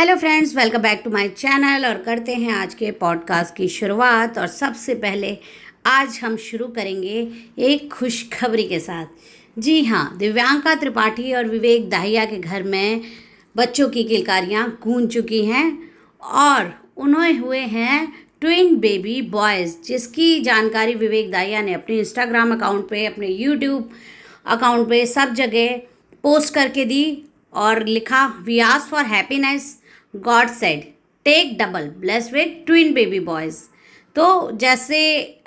Hello friends, welcome back to my channel. और करते हैं आज के पॉडकास्ट की शुरुआत। और सबसे पहले आज हम शुरू करेंगे एक खुशखबरी के साथ। जी हाँ, दिव्यांका त्रिपाठी और विवेक दाहिया के घर में बच्चों की किलकारियाँ गूंज चुकी हैं और उन्हें हुए हैं ट्विन बेबी बॉयज़, जिसकी जानकारी विवेक दाहिया ने अपने इंस्टाग्राम अकाउंट पे, अपने यूट्यूब अकाउंट पे सब जगह पोस्ट करके दी और लिखा, we ask for happiness, God said take double, blessed with twin baby boys. तो जैसे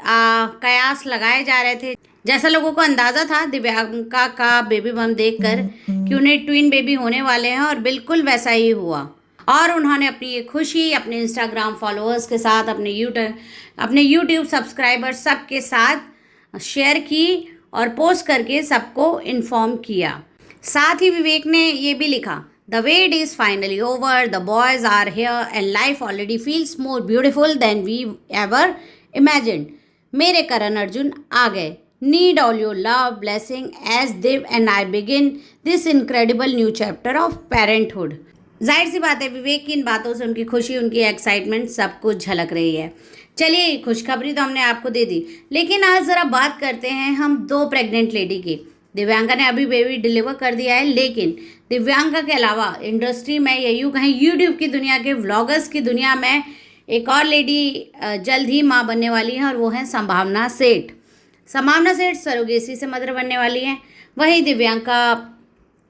कयास लगाए जा रहे थे, जैसा लोगों को अंदाज़ा था दिव्यांका का बेबी बम देखकर कि उन्हें ट्विन बेबी होने वाले हैं, और बिल्कुल वैसा ही हुआ। और उन्होंने अपनी ये खुशी अपने इंस्टाग्राम फॉलोअर्स के साथ, अपने यूट्यूब सब्सक्राइबर्स सब के साथ शेयर की और पोस्ट करके सबको इन्फॉर्म किया। साथ ही विवेक ने ये भी लिखा, the wait is finally over, the boys are here and life already feels more beautiful than we ever imagined. मेरे करण अर्जुन आ गए। Need all your love blessing as Div and I begin this incredible new chapter of parenthood. जाहिर सी बात है, विवेक की इन बातों से उनकी खुशी, उनकी एक्साइटमेंट सब कुछ झलक रही है। चलिए, खुशखबरी तो हमने आपको दे दी, लेकिन आज ज़रा बात करते हैं हम दो प्रेग्नेंट लेडी की। दिव्यांका ने अभी बेबी डिलीवर कर दिया है, लेकिन दिव्यांका के अलावा इंडस्ट्री में, या यूँ कहें यूट्यूब की दुनिया के व्लॉगर्स की दुनिया में, एक और लेडी जल्द ही माँ बनने वाली हैं, और वो हैं संभावना सेठ। संभावना सेठ सरोगेसी से मदर बनने वाली हैं। वही दिव्यांका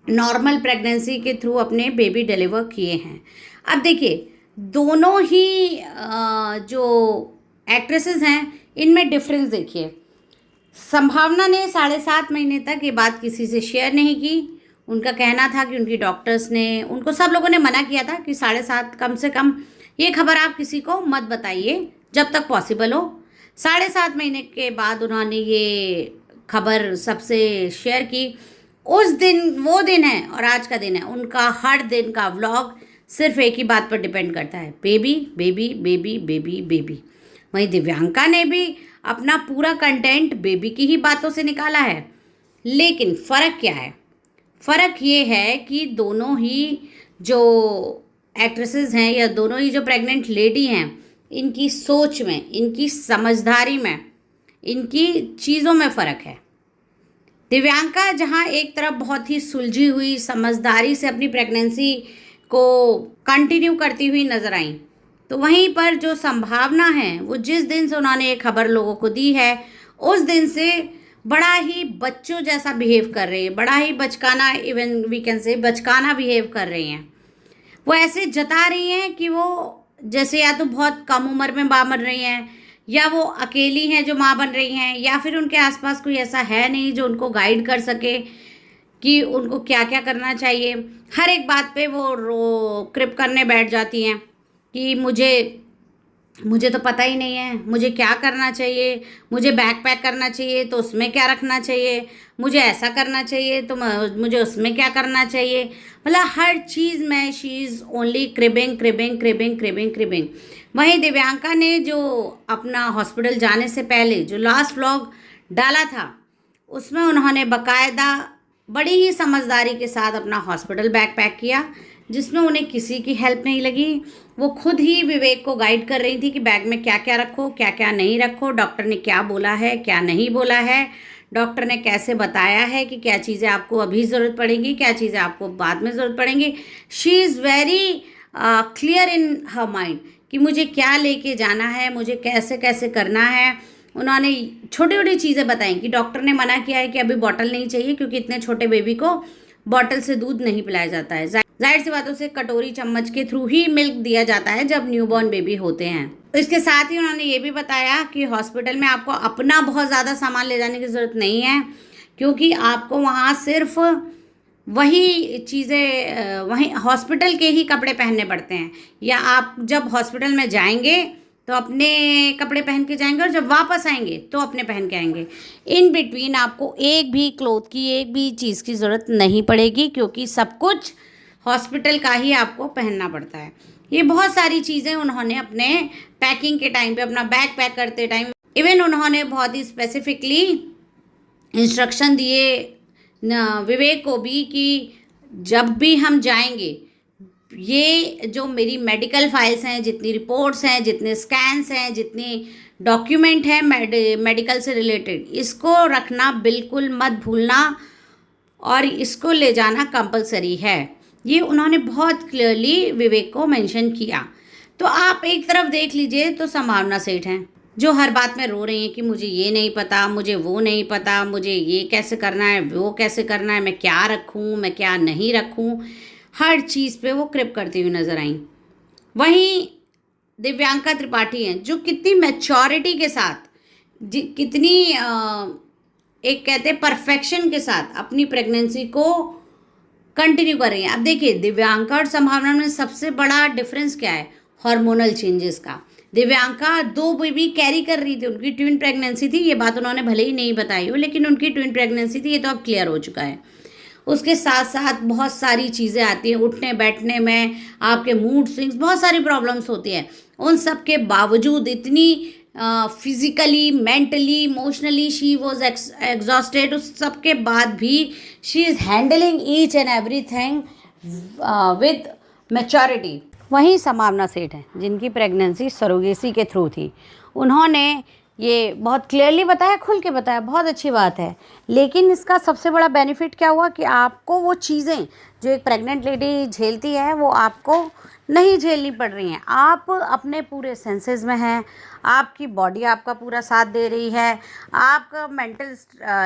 नॉर्मल प्रेगनेंसी के थ्रू अपने बेबी डिलीवर किए हैं। अब देखिए, दोनों ही जो एक्ट्रेसेस हैं, इनमें डिफरेंस देखिए। संभावना ने 7.5 महीने तक ये बात किसी से शेयर नहीं की। उनका कहना था कि उनकी डॉक्टर्स ने, उनको सब लोगों ने मना किया था कि 7.5, कम से कम ये खबर आप किसी को मत बताइए जब तक पॉसिबल हो। 7.5 महीने के बाद उन्होंने ये खबर सबसे शेयर की। उस दिन, वो दिन है और आज का दिन है, उनका हर दिन का व्लॉग सिर्फ एक ही बात पर डिपेंड करता है, baby baby baby baby baby. वहीं दिव्यांका ने भी अपना पूरा कंटेंट बेबी की ही बातों से निकाला है। लेकिन फ़र्क क्या है? फ़र्क ये है कि दोनों ही जो एक्ट्रेसेस हैं, या दोनों ही जो प्रेग्नेंट लेडी हैं, इनकी सोच में, इनकी समझदारी में, इनकी चीज़ों में फ़र्क है। दिव्यांका जहाँ एक तरफ बहुत ही सुलझी हुई समझदारी से अपनी प्रेगनेंसी को कंटिन्यू करती हुई नज़र आई, तो वहीं पर जो संभावना है, वो जिस दिन से उन्होंने ये खबर लोगों को दी है, उस दिन से बड़ा ही बच्चों जैसा बिहेव कर रही है, बड़ा ही बचकाना, इवन वी कैन से बचकाना बिहेव कर रही हैं। वो ऐसे जता रही हैं कि वो जैसे या तो बहुत कम उम्र में माँ बन रही हैं, या वो अकेली हैं जो माँ बन रही हैं, या फिर उनके आसपास कोई ऐसा है नहीं जो उनको गाइड कर सके कि उनको क्या क्या करना चाहिए। हर एक बात पे वो क्रिप करने बैठ जाती हैं कि मुझे तो पता ही नहीं है, मुझे क्या करना चाहिए, मुझे बैग पैक करना चाहिए तो उसमें क्या रखना चाहिए, मुझे ऐसा करना चाहिए तो मुझे उसमें क्या करना चाहिए। मतलब हर चीज़ में she is only cribbing cribbing cribbing cribbing cribbing. वहीं दिव्यांका ने जो अपना हॉस्पिटल जाने से पहले जो लास्ट व्लॉग डाला था, उसमें उन्होंने बाकायदा बड़ी ही समझदारी के साथ अपना हॉस्पिटल बैग पैक किया, जिसमें उन्हें किसी की हेल्प नहीं लगी। वो खुद ही विवेक को गाइड कर रही थी कि बैग में क्या क्या रखो, क्या क्या नहीं रखो, डॉक्टर ने क्या बोला है, क्या नहीं बोला है, डॉक्टर ने कैसे बताया है कि क्या चीज़ें आपको अभी ज़रूरत पड़ेंगी, क्या चीज़ें आपको बाद में ज़रूरत पड़ेंगी। She is very clear in her mind कि मुझे क्या लेके जाना है, मुझे कैसे कैसे करना है। उन्होंने छोटी छोटी चीज़ें बताई कि डॉक्टर ने मना किया है कि अभी बॉटल नहीं चाहिए, क्योंकि इतने छोटे बेबी को बॉटल से दूध नहीं पिलाया जाता है। जाहिर सी बातों से कटोरी चम्मच के थ्रू ही मिल्क दिया जाता है जब न्यूबॉर्न बेबी होते हैं। तो इसके साथ ही उन्होंने ये भी बताया कि हॉस्पिटल में आपको अपना बहुत ज़्यादा सामान ले जाने की ज़रूरत नहीं है, क्योंकि आपको वहाँ सिर्फ वही चीज़ें, वहीं हॉस्पिटल के ही कपड़े पहनने पड़ते हैं। या आप जब हॉस्पिटल में जाएंगे तो अपने कपड़े पहन के जाएंगे, और जब वापस आएंगे तो अपने पहन के आएंगे। इन बिटवीन आपको एक भी क्लोथ की, एक भी चीज़ की ज़रूरत नहीं पड़ेगी, क्योंकि सब कुछ हॉस्पिटल का ही आपको पहनना पड़ता है। ये बहुत सारी चीज़ें उन्होंने अपने पैकिंग के टाइम पे, अपना बैग पैक करते टाइम, इवन उन्होंने बहुत ही स्पेसिफिकली इंस्ट्रक्शन दिए विवेक को भी कि जब भी हम जाएंगे, ये जो मेरी मेडिकल फाइल्स हैं, जितनी रिपोर्ट्स हैं, जितने स्कैन्स हैं, जितने डॉक्यूमेंट हैं मेडिकल से रिलेटेड, इसको रखना बिल्कुल मत भूलना और इसको ले जाना कंपलसरी है। ये उन्होंने बहुत क्लियरली विवेक को मेंशन किया। तो आप एक तरफ देख लीजिए तो संभावना सेठ हैं जो हर बात में रो रही हैं कि मुझे ये नहीं पता, मुझे वो नहीं पता, मुझे ये कैसे करना है, वो कैसे करना है, मैं क्या रखूं, मैं क्या नहीं रखूं, हर चीज़ पे वो क्रिप करती हुई नजर आई। वहीं दिव्यांका त्रिपाठी हैं जो कितनी मैच्योरिटी के साथ, कितनी एक कहते हैं परफेक्शन के साथ अपनी प्रेगनेंसी को कंटिन्यू कर रही हैं। अब देखिए दिव्यांका और संभावना में सबसे बड़ा डिफरेंस क्या है, हार्मोनल चेंजेस का। दिव्यांका 2 बेबी कैरी कर रही थी, उनकी ट्विन प्रेगनेंसी थी, ये बात उन्होंने भले ही नहीं बताई हो लेकिन उनकी ट्विन प्रेगनेंसी थी, ये तो अब क्लियर हो चुका है। उसके साथ साथ बहुत सारी चीज़ें आती हैं, उठने बैठने में आपके मूड स्विंग्स, बहुत सारी प्रॉब्लम्स होती हैं। उन सब के बावजूद इतनी physically, mentally, emotionally she was exhausted, उस सब के बाद भी she is handling each and everything with maturity. वहीं संभावना सेठ हैं जिनकी प्रेगनेंसी सरोगेसी के थ्रू थी, उन्होंने ये बहुत क्लियरली बताया, खुल के बताया, बहुत अच्छी बात है। लेकिन इसका सबसे बड़ा बेनिफिट क्या हुआ कि आपको वो चीज़ें जो एक प्रेग्नेंट लेडी झेलती है वो आपको नहीं झेलनी पड़ रही हैं। आप अपने पूरे सेंसेस में हैं, आपकी बॉडी आपका पूरा साथ दे रही है, आपका मेंटल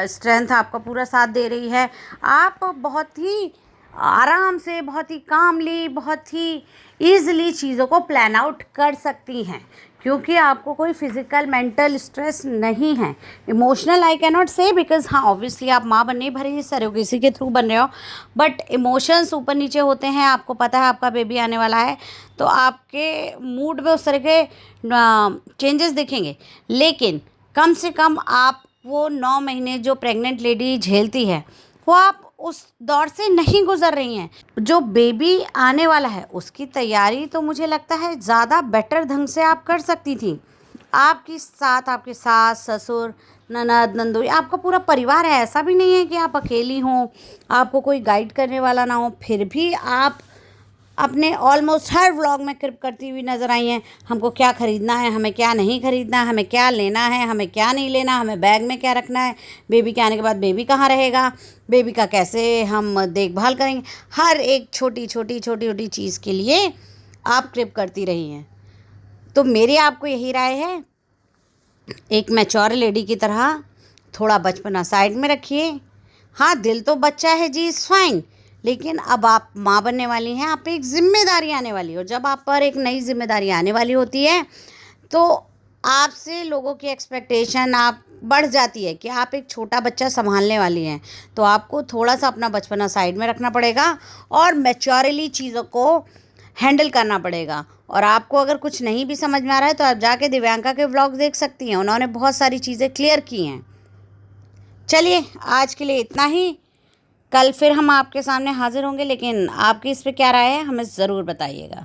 स्ट्रेंथ आपका पूरा साथ दे रही है, आप बहुत ही आराम से, बहुत ही कामली, बहुत ही ईज़िली चीज़ों को प्लान आउट कर सकती हैं क्योंकि आपको कोई फिज़िकल मेंटल स्ट्रेस नहीं है। इमोशनल आई कैन नॉट से बिकॉज हाँ ऑब्वियसली आप माँ बनने भरी सरोगेसी के थ्रू बन रहे हो, बट इमोशंस ऊपर नीचे होते हैं। आपको पता है आपका बेबी आने वाला है तो आपके मूड में उस तरह के चेंजेस दिखेंगे, लेकिन कम से कम आप वो 9 महीने जो प्रेग्नेंट लेडी झेलती है वो आप उस दौर से नहीं गुजर रही हैं। जो बेबी आने वाला है उसकी तैयारी तो मुझे लगता है ज़्यादा बेटर ढंग से आप कर सकती थी। आपके साथ आपके सास, ससुर, ननद, नंदोई, आपका पूरा परिवार है। ऐसा भी नहीं है कि आप अकेली हों, आपको कोई गाइड करने वाला ना हो, फिर भी आप अपने ऑलमोस्ट हर व्लॉग में क्रिप करती हुई नज़र आई हैं। हमको क्या ख़रीदना है, हमें क्या नहीं ख़रीदना, हमें क्या लेना है, हमें क्या नहीं लेना, हमें बैग में क्या रखना है, बेबी के आने के बाद बेबी कहाँ रहेगा, बेबी का कैसे हम देखभाल करेंगे। हर एक छोटी छोटी चीज़ के लिए आप क्रिप करती रही हैं। तो मेरी आपको यही राय है, एक मैच्योर लेडी की तरह थोड़ा बचपना साइड में रखिए। हाँ दिल तो बच्चा है जी, इज़ फाइन, लेकिन अब आप माँ बनने वाली हैं, आप पे एक जिम्मेदारी आने वाली है और जब आप पर एक नई जिम्मेदारी आने वाली होती है तो आपसे लोगों की एक्सपेक्टेशन आप बढ़ जाती है कि आप एक छोटा बच्चा संभालने वाली हैं। तो आपको थोड़ा सा अपना बचपना साइड में रखना पड़ेगा और मैच्योरली चीज़ों को हैंडल करना पड़ेगा। और आपको अगर कुछ नहीं भी समझ में आ रहा है तो आप जाके दिव्यांका के व्लॉग देख सकती हैं, उन्होंने बहुत सारी चीज़ें क्लियर की हैं। चलिए आज के लिए इतना ही, कल फिर हम आपके सामने हाजिर होंगे, लेकिन आपकी इस पर क्या राय है हमें ज़रूर बताइएगा।